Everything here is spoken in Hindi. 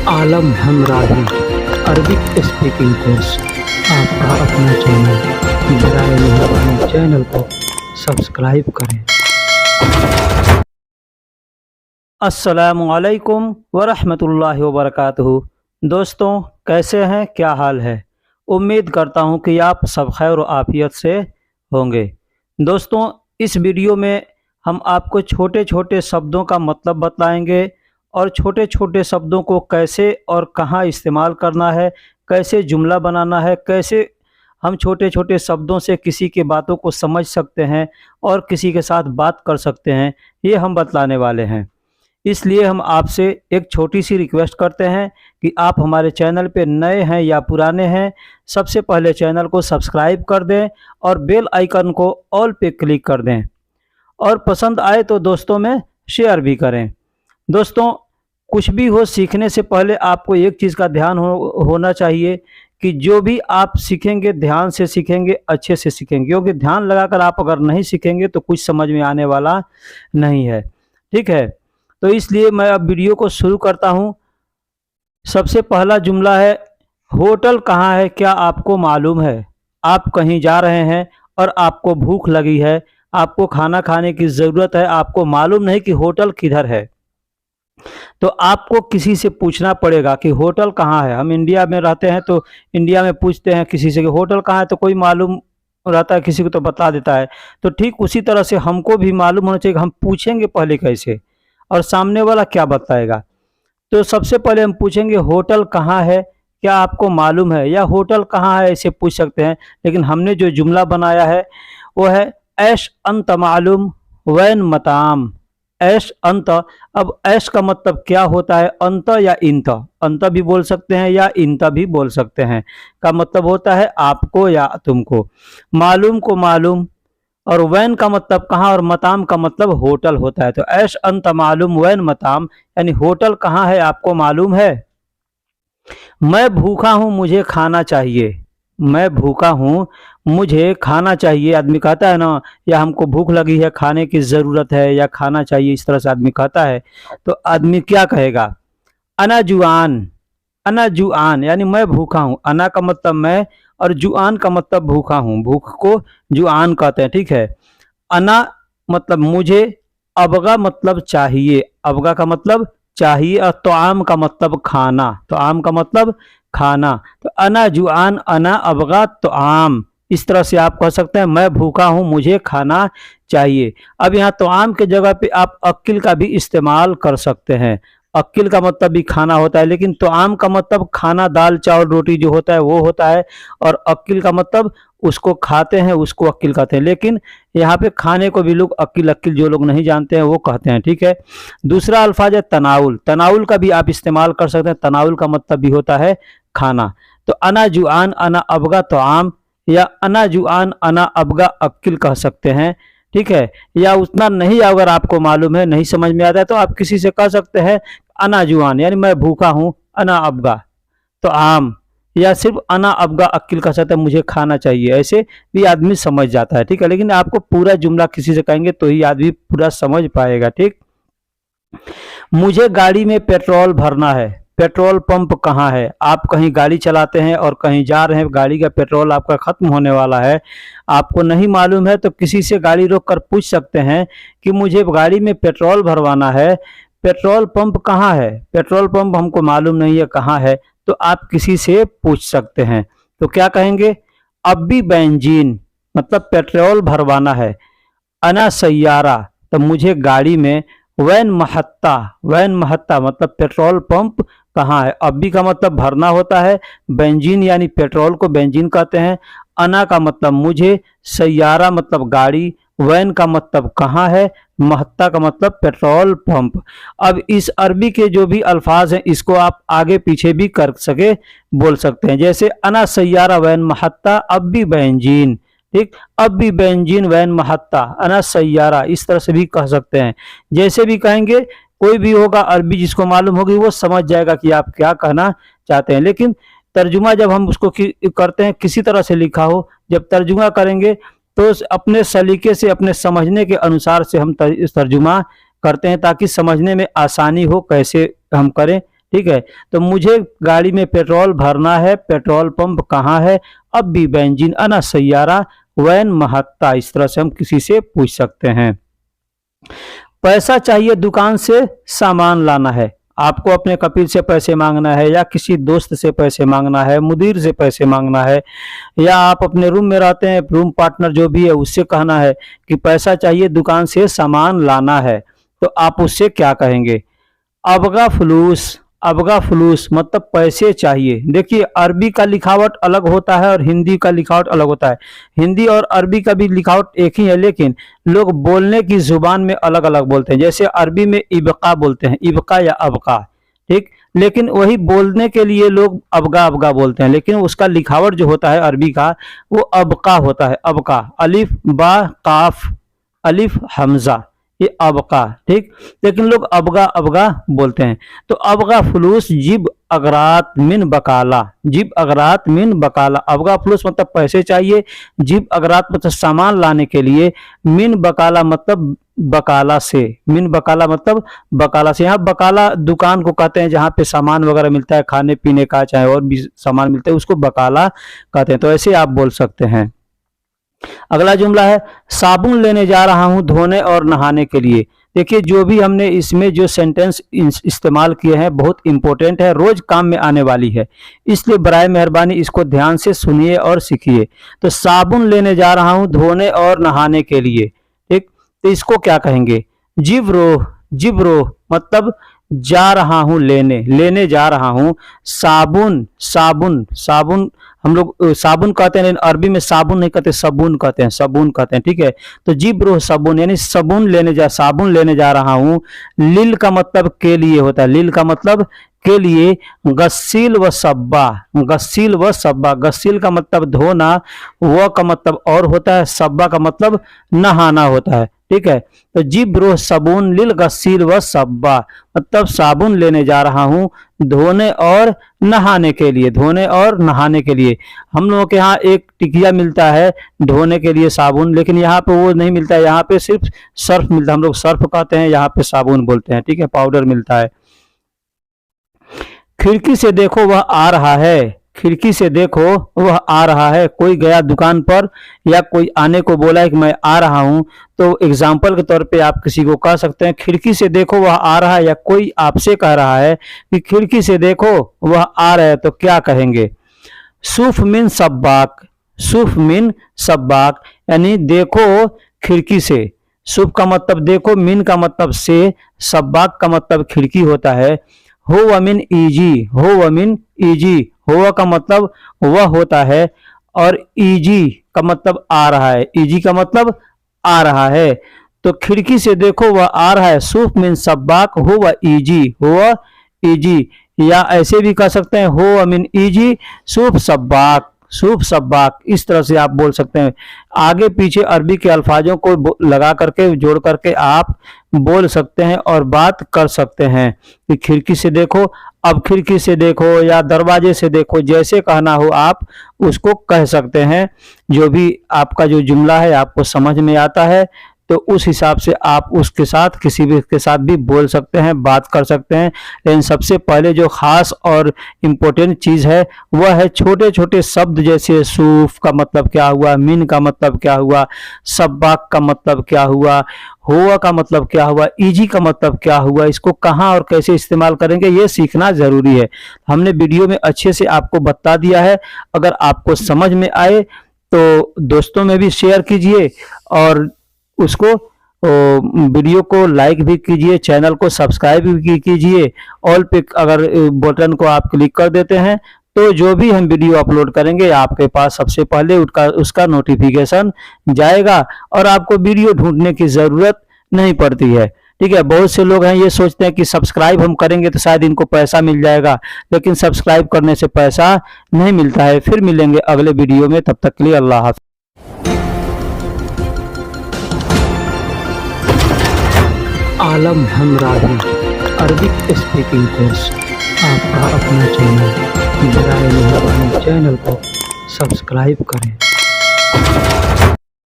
आलम हमराही अरबिक स्पीकिंग कोर्स आपका अपना चैनल। बराए मेहरबानी चैनल को सब्सक्राइब करें। अस्सलामुअलैकुम वरहमतुल्लाहि वबरकातुहू। दोस्तों, कैसे हैं, क्या हाल है? उम्मीद करता हूं कि आप सब खैर और आफियत से होंगे। दोस्तों, इस वीडियो में हम आपको छोटे छोटे शब्दों का मतलब बताएंगे और छोटे छोटे शब्दों को कैसे और कहाँ इस्तेमाल करना है, कैसे जुमला बनाना है, कैसे हम छोटे छोटे शब्दों से किसी की बातों को समझ सकते हैं और किसी के साथ बात कर सकते हैं, ये हम बतलाने वाले हैं। इसलिए हम आपसे एक छोटी सी रिक्वेस्ट करते हैं कि आप हमारे चैनल पे नए हैं या पुराने हैं, सबसे पहले चैनल को सब्सक्राइब कर दें और बेल आइकन को ऑल पे क्लिक कर दें और पसंद आए तो दोस्तों में शेयर भी करें। दोस्तों, कुछ भी हो, सीखने से पहले आपको एक चीज़ का ध्यान होना चाहिए कि जो भी आप सीखेंगे ध्यान से सीखेंगे, अच्छे से सीखेंगे, क्योंकि ध्यान लगाकर आप अगर नहीं सीखेंगे तो कुछ समझ में आने वाला नहीं है। ठीक है, तो इसलिए मैं अब वीडियो को शुरू करता हूं। सबसे पहला जुमला है, होटल कहाँ है, क्या आपको मालूम है? आप कहीं जा रहे हैं और आपको भूख लगी है, आपको खाना खाने की ज़रूरत है, आपको मालूम नहीं कि होटल किधर है, तो आपको किसी से पूछना पड़ेगा कि होटल कहाँ है। हम इंडिया में रहते हैं तो इंडिया में पूछते हैं किसी से कि होटल कहाँ है, तो कोई मालूम रहता है, किसी को तो बता देता है। तो ठीक उसी तरह से हमको भी मालूम होना चाहिए कि हम पूछेंगे पहले कैसे और सामने वाला क्या बताएगा। तो सबसे पहले हम पूछेंगे होटल कहाँ है, क्या आपको मालूम है, या होटल कहाँ है, ऐसे पूछ सकते हैं। लेकिन हमने जो जुमला बनाया है वो है ऐश अंत मालूम वैन मताम। ऐश अंत। अब ऐश का मतलब क्या होता है? अंत या इंत। अंत भी बोल सकते हैं या इंत भी बोल सकते हैं। का मतलब होता है आपको या तुमको। मालूम को मालूम, और वैन का मतलब कहाँ, और मताम का मतलब होटल होता है। तो ऐश अंत मालूम वैन मताम, यानी होटल कहाँ है आपको मालूम है। मैं भूखा हूँ, मुझे खाना चाहिए। मैं भूखा हूँ, मुझे खाना चाहिए। आदमी कहता है ना, या हमको भूख लगी है, खाने की ज़रूरत है, या खाना चाहिए, इस तरह से आदमी कहता है। तो आदमी क्या कहेगा? अना जुआन। अना जुआन यानी मैं भूखा हूँ। अना का मतलब मैं और जुआन का मतलब भूखा हूँ। भूख को जुआन कहते हैं। ठीक है, अना मतलब मुझे, अबगा मतलब चाहिए, अबगा का मतलब चाहिए, और तो आम का मतलब खाना, तो आम का मतलब खाना। तो अना जुआन अना अबगा तो आम, इस तरह से आप कह सकते हैं मैं भूखा हूँ, मुझे खाना चाहिए। अब यहाँ तो आम के जगह पे आप अक्ल का भी इस्तेमाल कर सकते हैं। अक्ल का मतलब भी खाना होता है, लेकिन तो आम का मतलब खाना, दाल चावल रोटी जो होता है वो होता है, और अक्ल का मतलब उसको खाते हैं, उसको अक्ल कहते हैं। लेकिन यहाँ पे खाने को भी लोग अक्ल अक्ल जो लोग नहीं जानते हैं वो कहते हैं। ठीक है, दूसरा अल्फाज है तनाउल। तनाउल का भी आप इस्तेमाल कर सकते हैं। तनाउल का मतलब भी होता है खाना। तो अना जुआन अना अबगा तो आम, या अना जुआन अना अबगा अक्ल कह सकते हैं। ठीक है, या उतना नहीं अगर आपको मालूम है, नहीं समझ में आता है, तो आप किसी से कह सकते हैं अना जुआन यानी मैं भूखा हूँ, अना अबगा तो आम, या सिर्फ अना अबगा अक्ल कह सकते हैं मुझे खाना चाहिए। ऐसे भी आदमी समझ जाता है। ठीक है, लेकिन आपको पूरा जुमला किसी से कहेंगे तो ही आदमी पूरा समझ पाएगा। ठीक, मुझे गाड़ी में पेट्रोल भरना है। पेट्रोल पंप कहाँ है? आप कहीं गाड़ी चलाते हैं और कहीं जा रहे हैं, गाड़ी का पेट्रोल आपका ख़त्म होने वाला है, आपको नहीं मालूम है, तो किसी से गाड़ी रोक कर पूछ सकते हैं कि मुझे गाड़ी में पेट्रोल भरवाना है, पेट्रोल पंप कहाँ है? पेट्रोल पंप हमको मालूम नहीं है कहाँ है, तो आप किसी से पूछ सकते हैं। तो क्या कहेंगे? अब भी बेंजीन मतलब पेट्रोल भरवाना है। अना सैयारा तो मुझे गाड़ी में। वैन महत्ता, वैन महत्ता मतलब पेट्रोल पंप कहाँ है। अभी का मतलब भरना होता है, बेंजीन यानी पेट्रोल को बेंजीन कहते हैं। अना का मतलब मुझे, सैयारा मतलब गाड़ी, वैन का मतलब कहाँ है, महत्ता का मतलब पेट्रोल पंप। अब इस अरबी के जो भी अल्फाज हैं इसको आप आगे पीछे भी कर सके बोल सकते हैं। जैसे अना सैयारा वैन महत्ता अब भी बेंजीन। ठीक, अब भी बेंजीन वैन महत्ता अना सैयारा, इस तरह से भी कह सकते हैं। जैसे भी कहेंगे, कोई भी होगा अरबी जिसको मालूम होगी वो समझ जाएगा कि आप क्या कहना चाहते हैं। लेकिन तर्जुमा जब हम उसको करते हैं, किसी तरह से लिखा हो, जब तर्जुमा करेंगे तो अपने सलीके से, अपने समझने के अनुसार से हम तर्जुमा करते हैं ताकि समझने में आसानी हो कैसे हम करें। ठीक है। तो मुझे गाड़ी में पेट्रोल भरना है, पेट्रोल पंप कहाँ है, अब भी बेंजीन अना सैयारा वैन महत्ता, इस तरह से हम किसी से पूछ सकते हैं। पैसा चाहिए दुकान से सामान लाना है, आपको अपने कपिल से पैसे मांगना है या किसी दोस्त से पैसे मांगना है, मुदीर से पैसे मांगना है, या आप अपने रूम में रहते हैं, रूम पार्टनर जो भी है उससे कहना है कि पैसा चाहिए दुकान से सामान लाना है, तो आप उससे क्या कहेंगे? अबगा फलूस, अबगा फलूस मतलब पैसे चाहिए। देखिए अरबी का लिखावट अलग होता है और हिंदी का लिखावट अलग होता है। हिंदी और अरबी का भी लिखावट एक ही है, लेकिन लोग बोलने की जुबान में अलग अलग बोलते हैं। जैसे अरबी में इबका बोलते हैं, इबका या अबका, ठीक, लेकिन वही बोलने के लिए लोग अबगा अबगा बोलते हैं, लेकिन उसका लिखावट जो होता है अरबी का वो अबका होता है। अबका, अलिफ बा काफ अलिफ हमजा, ये अबका, ठीक, लेकिन लोग अबगा अबगा बोलते हैं। तो अबगा फलूस जिब अगरात मिन बकाला, जिब अगरात मिन बकाला, अबगा फलूस मतलब पैसे चाहिए, जिब अगरात मतलब सामान लाने के लिए, मिन बकाला मतलब बकाला से, मिन बकाला मतलब बकाला से। यहाँ बकाला दुकान को कहते हैं जहाँ पे सामान वगैरह मिलता है, खाने पीने का चाहे और भी सामान मिलता है, उसको बकाला कहते हैं। तो ऐसे आप बोल सकते हैं। अगला जुमला है साबुन लेने जा रहा हूं धोने और नहाने के लिए। देखिए जो भी हमने इसमें जो सेंटेंस इस्तेमाल किए हैं बहुत इंपॉर्टेंट है, रोज काम में आने वाली है, इसलिए बराए मेहरबानी इसको ध्यान से सुनिए और सीखिए। तो साबुन लेने जा रहा हूं धोने और नहाने के लिए, ठीक, तो इसको क्या कहेंगे? जिब्रो, जिब्रो मतलब जा रहा हूं लेने, लेने जा रहा हूं। साबुन, साबुन, साबुन हम लोग साबुन कहते हैं, लेकिन अरबी में साबुन नहीं कहते, सबून कहते हैं, सबून कहते हैं, ठीक है। तो जिब्रो सबून यानी सबून लेने जा, साबुन लेने जा रहा हूं। लिल का मतलब के लिए होता है, लिल का मतलब के लिए। गस्सील व सब्बा, गस्सील व सब्बा, गस्सील का मतलब धोना, व का मतलब और होता है, सब्बा का मतलब नहाना होता है, ठीक है। तो जिब्रो सबून लिल गस्सील व सब्बा मतलब साबुन लेने जा रहा हूं धोने और नहाने के लिए, धोने और नहाने के लिए। हम लोगों के यहाँ एक टिकिया मिलता है धोने के लिए साबुन, लेकिन यहाँ पे वो नहीं मिलता है, यहाँ पे सिर्फ सर्फ मिलता है, हम लोग सर्फ कहते हैं, यहाँ पे साबुन बोलते हैं, ठीक है, पाउडर मिलता है। खिड़की से देखो वह आ रहा है, खिड़की से देखो वह आ रहा है। कोई गया दुकान पर या कोई आने को बोला है कि मैं आ रहा हूं, तो एग्जाम्पल के तौर पे आप किसी को कह सकते हैं खिड़की से देखो वह आ रहा है, या कोई आपसे कह रहा है कि खिड़की से देखो वह आ रहा है, तो क्या कहेंगे? सूफ मिन सब्बाक, सूफ मिन सब्बाक यानी देखो खिड़की से। सूफ का मतलब देखो, मिन का मतलब से, सब्बाक का मतलब खिड़की होता है। हो व मिन ईजी, हो व मिन ईजी, हो का मतलब वह होता है और ईजी का मतलब आ रहा है, ईजी का मतलब आ रहा है। तो खिड़की से देखो वह आ रहा है, सूफ मिन सब्बाक हो व ईजी, हो ईजी, या ऐसे भी कह सकते हैं हो मिन ईजी सूफ सब्बाक, सूफ सब्बाक, इस तरह से आप बोल सकते हैं। आगे पीछे अरबी के अल्फाजों को लगा करके जोड़ करके आप बोल सकते हैं और बात कर सकते हैं कि खिड़की से देखो, अब खिड़की से देखो या दरवाजे से देखो, जैसे कहना हो आप उसको कह सकते हैं। जो भी आपका जो जुमला है आपको समझ में आता है तो उस हिसाब से आप उसके साथ किसी भी के साथ भी बोल सकते हैं, बात कर सकते हैं। लेकिन सबसे पहले जो खास और इम्पोर्टेंट चीज़ है वह है छोटे छोटे शब्द, जैसे सूफ का मतलब क्या हुआ, मिन का मतलब क्या हुआ, सब्बाक का मतलब क्या हुआ, हुआ का मतलब क्या हुआ, ईजी का मतलब क्या हुआ, इसको कहाँ और कैसे इस्तेमाल करेंगे ये सीखना ज़रूरी है। हमने वीडियो में अच्छे से आपको बता दिया है। अगर आपको समझ में आए तो दोस्तों में भी शेयर कीजिए और उसको वीडियो को लाइक भी कीजिए, चैनल को सब्सक्राइब भी कीजिए। ऑल पे अगर बटन को आप क्लिक कर देते हैं तो जो भी हम वीडियो अपलोड करेंगे आपके पास सबसे पहले उसका नोटिफिकेशन जाएगा और आपको वीडियो ढूंढने की ज़रूरत नहीं पड़ती है, ठीक है। बहुत से लोग हैं ये सोचते हैं कि सब्सक्राइब हम करेंगे तो शायद इनको पैसा मिल जाएगा, लेकिन सब्सक्राइब करने से पैसा नहीं मिलता है। फिर मिलेंगे अगले वीडियो में, तब तक के लिए अल्लाह हाफ़िज़। आलम हमराही अरबिक स्पीकिंग कोर्स, आपका अपना चैनल। बराए मेहरबानी चैनल को सब्सक्राइब करें।